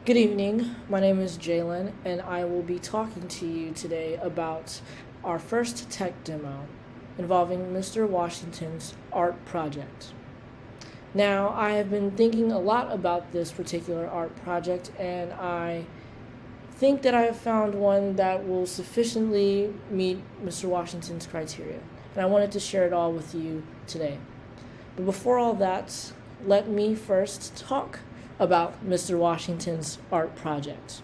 Good evening. My name is Jalen, and I will be talking to you today about our first tech demo involving Mr. Washington's art project. Now, I have been thinking a lot about this particular art project, and I think that I have found one that will sufficiently meet Mr. Washington's criteria, and I wanted to share it all with you today. But before all that, let me first talk about Mr. Washington's art project.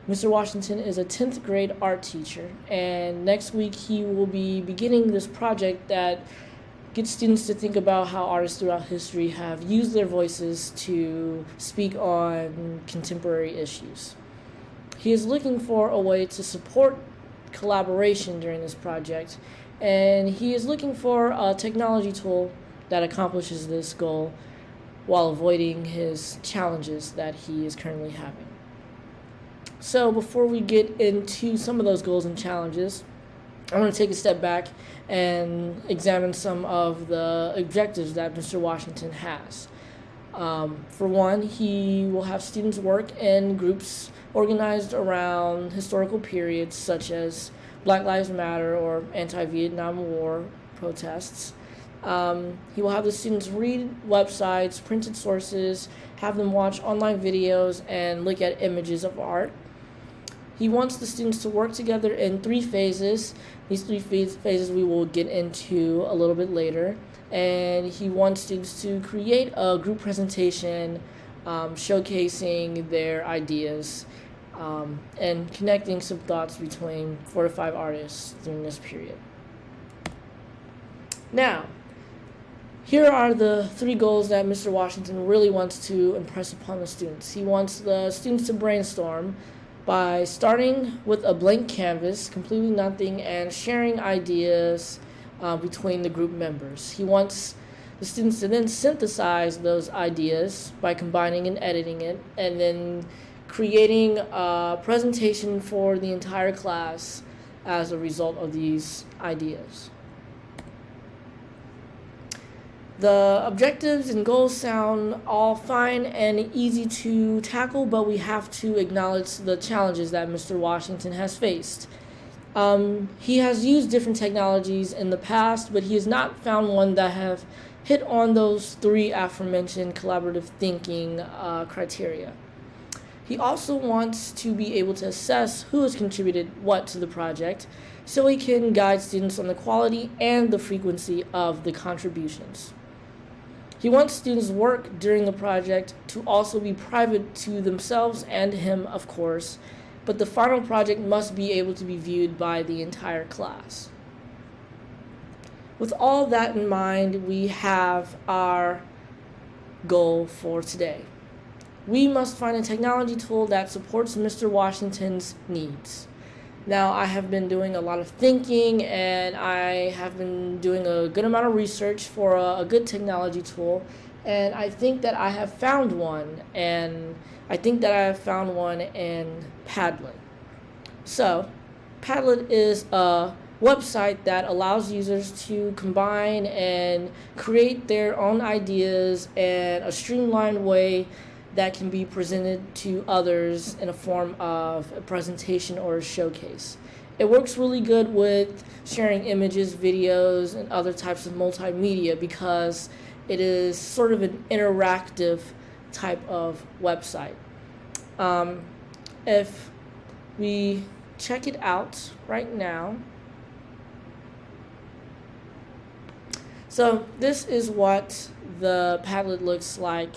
Mr. Washington is a 10th grade art teacher, and next week he will be beginning this project that gets students to think about how artists throughout history have used their voices to speak on contemporary issues. He is looking for a way to support collaboration during this project, and he is looking for a technology tool that accomplishes this goal while avoiding his challenges that he is currently having. So before we get into some of those goals and challenges, I want to take a step back and examine some of the objectives that Mr. Washington has. For one, he will have students work in groups organized around historical periods such as Black Lives Matter or anti-Vietnam War protests. He will have the students read websites, printed sources, have them watch online videos, and look at images of art. He wants the students to work together in 3 phases. These 3 phases we will get into a little bit later. And he wants students to create a group presentation showcasing their ideas and connecting some thoughts between 4 to 5 artists during this period. Now, here are the 3 goals that Mr. Washington really wants to impress upon the students. He wants the students to brainstorm by starting with a blank canvas, completely nothing, and sharing ideas between the group members. He wants the students to then synthesize those ideas by combining and editing it, and then creating a presentation for the entire class as a result of these ideas. The objectives and goals sound all fine and easy to tackle, but we have to acknowledge the challenges that Mr. Washington has faced. He has used different technologies in the past, but he has not found one that have hit on those 3 aforementioned collaborative thinking criteria. He also wants to be able to assess who has contributed what to the project so he can guide students on the quality and the frequency of the contributions. He wants students' work during the project to also be private to themselves and him, of course, but the final project must be able to be viewed by the entire class. With all that in mind, we have our goal for today. We must find a technology tool that supports Mr. Washington's needs. Now, I have been doing a lot of thinking, and I have been doing a good amount of research for a good technology tool, and I think that I have found one, and I think that I have found one in Padlet. So, Padlet is a website that allows users to combine and create their own ideas in a streamlined way that can be presented to others in a form of a presentation or a showcase. It works really good with sharing images, videos, and other types of multimedia because it is sort of an interactive type of website. If we check it out right now, so this is what the Padlet looks like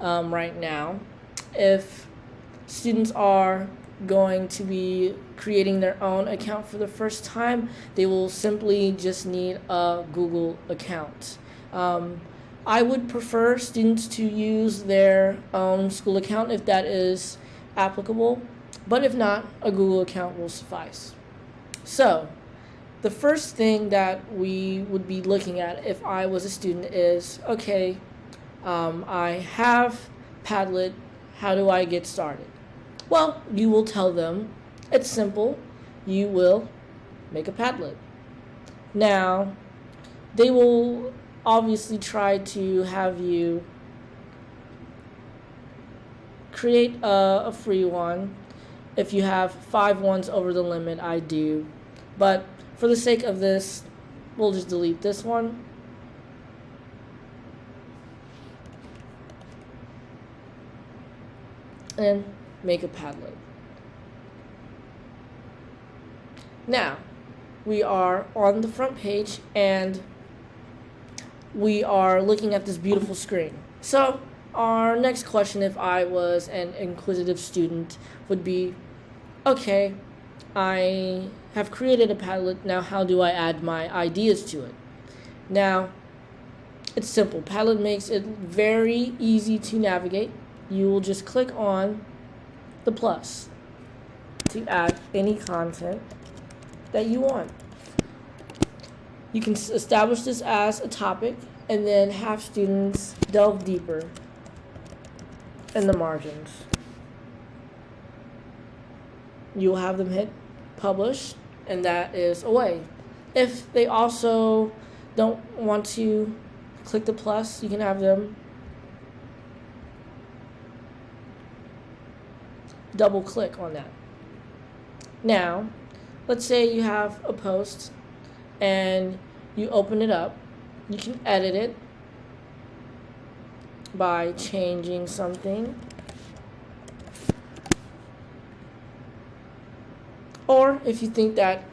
right now. If students are going to be creating their own account for the first time, they will simply just need a Google account. I would prefer students to use their own school account if that is applicable, but if not, a Google account will suffice. So, the first thing that we would be looking at if I was a student is, okay, I have Padlet, how do I get started? Well, you will tell them, it's simple, you will make a Padlet. Now, they will obviously try to have you create a free one. If you have 5 ones over the limit, I do. But for the sake of this, we'll just delete this one. And make a Padlet. Now, we are on the front page and we are looking at this beautiful screen. So, our next question, if I was an inquisitive student, would be, okay, I have created a Padlet, now how do I add my ideas to it? Now, it's simple. Padlet makes it very easy to navigate. You will just click on the plus to add any content that you want. You can establish this as a topic and then have students delve deeper in the margins. You'll have them hit publish, and that is away. If they also don't want to click the plus, you can have them double click on that. Now, let's say you have a post and you open it up. You can edit it by changing something. Or if you think that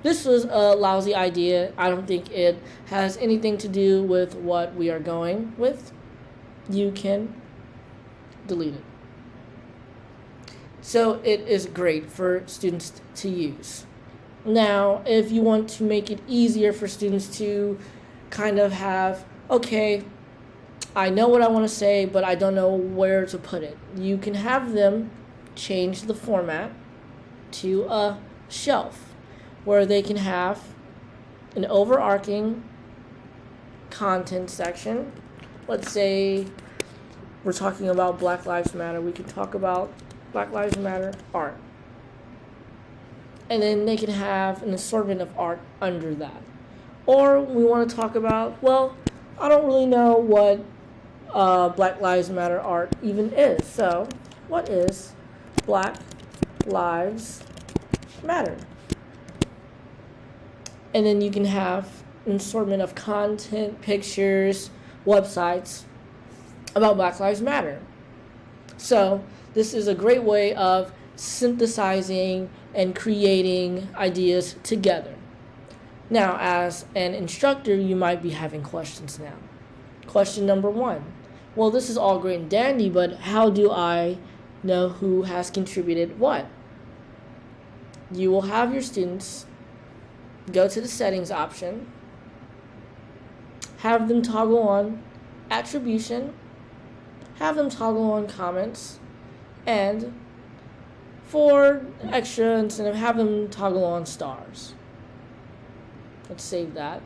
this was a lousy idea, I don't think it has anything to do with what we are going with, you can delete it. So it is great for students to use. Now, if you want to make it easier for students to kind of have, okay, I know what I want to say, but I don't know where to put it, you can have them change the format to a shelf where they can have an overarching content section. Let's say we're talking about Black Lives Matter. We can talk about Black Lives Matter art. And then they can have an assortment of art under that. Or we want to talk about, well, I don't really know what Black Lives Matter art even is. So, what is Black Lives Matter? And then you can have an assortment of content, pictures, websites about Black Lives Matter. So, this is a great way of synthesizing and creating ideas together. Now, as an instructor, you might be having questions now. Question number 1. Well, this is all great and dandy, but how do I know who has contributed what? You will have your students go to the settings option, have them toggle on attribution, have them toggle on comments, and for extra incentive, have them toggle on stars. Let's save that.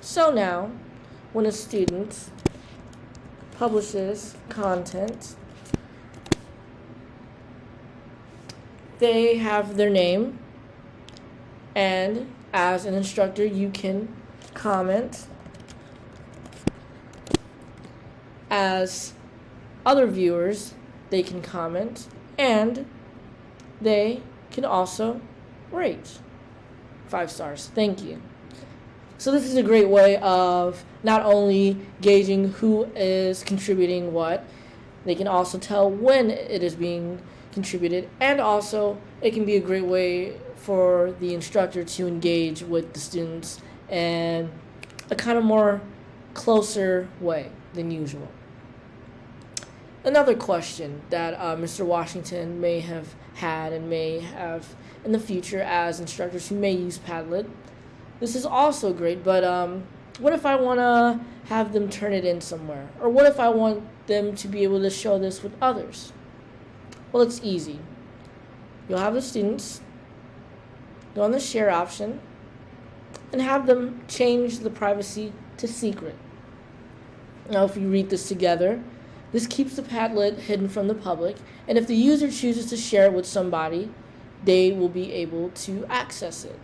So now, when a student publishes content, they have their name, and as an instructor, you can comment. As other viewers, they can comment, and they can also rate 5 stars. Thank you. So this is a great way of not only gauging who is contributing what, they can also tell when it is being contributed, and also it can be a great way for the instructor to engage with the students in a kind of more closer way than usual. Another question that Mr. Washington may have had and may have in the future as instructors who may use Padlet. This is also great, but what if I want to have them turn it in somewhere? Or what if I want them to be able to show this with others? Well, it's easy. You'll have the students go on the share option and have them change the privacy to secret. Now, if you read this together, this keeps the Padlet hidden from the public, and if the user chooses to share it with somebody, they will be able to access it.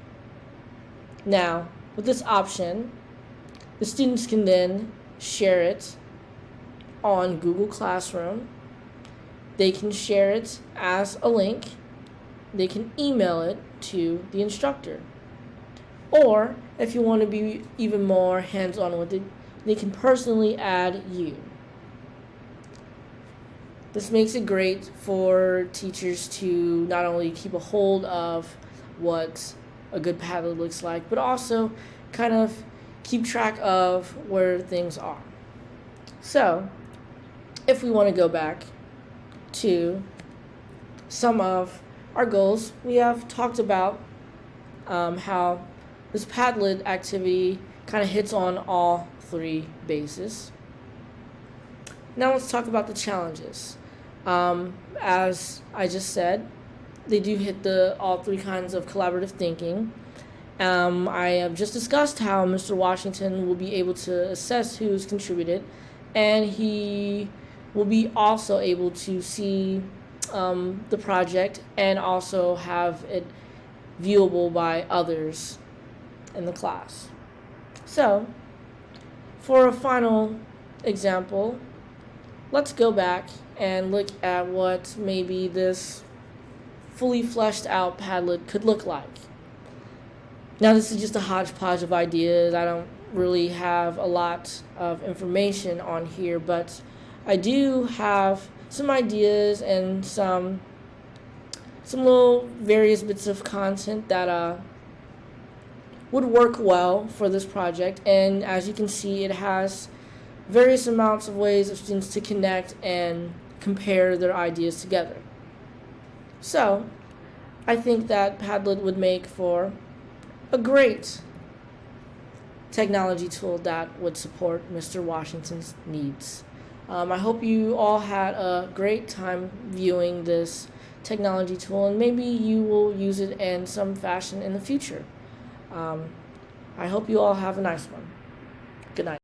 Now, with this option, the students can then share it on Google Classroom. They can share it as a link. They can email it to the instructor. Or if you want to be even more hands-on with it, they can personally add you. This makes it great for teachers to not only keep a hold of what a good Padlet looks like, but also kind of keep track of where things are. So, if we want to go back to some of our goals, we have talked about how this Padlet activity kind of hits on all three bases. Now let's talk about the challenges. As I just said, they do hit all three kinds of collaborative thinking. I have just discussed how Mr. Washington will be able to assess who's contributed, and he will be also able to see the project and also have it viewable by others in the class. So, for a final example, let's go back and look at what maybe this fully fleshed out Padlet could look like. Now, this is just a hodgepodge of ideas. I don't really have a lot of information on here, but I do have some ideas and some little various bits of content that would work well for this project. And as you can see, it has various amounts of ways of students to connect and compare their ideas together. So, I think that Padlet would make for a great technology tool that would support Mr. Washington's needs. I hope you all had a great time viewing this technology tool, and maybe you will use it in some fashion in the future. I hope you all have a nice one. Good night.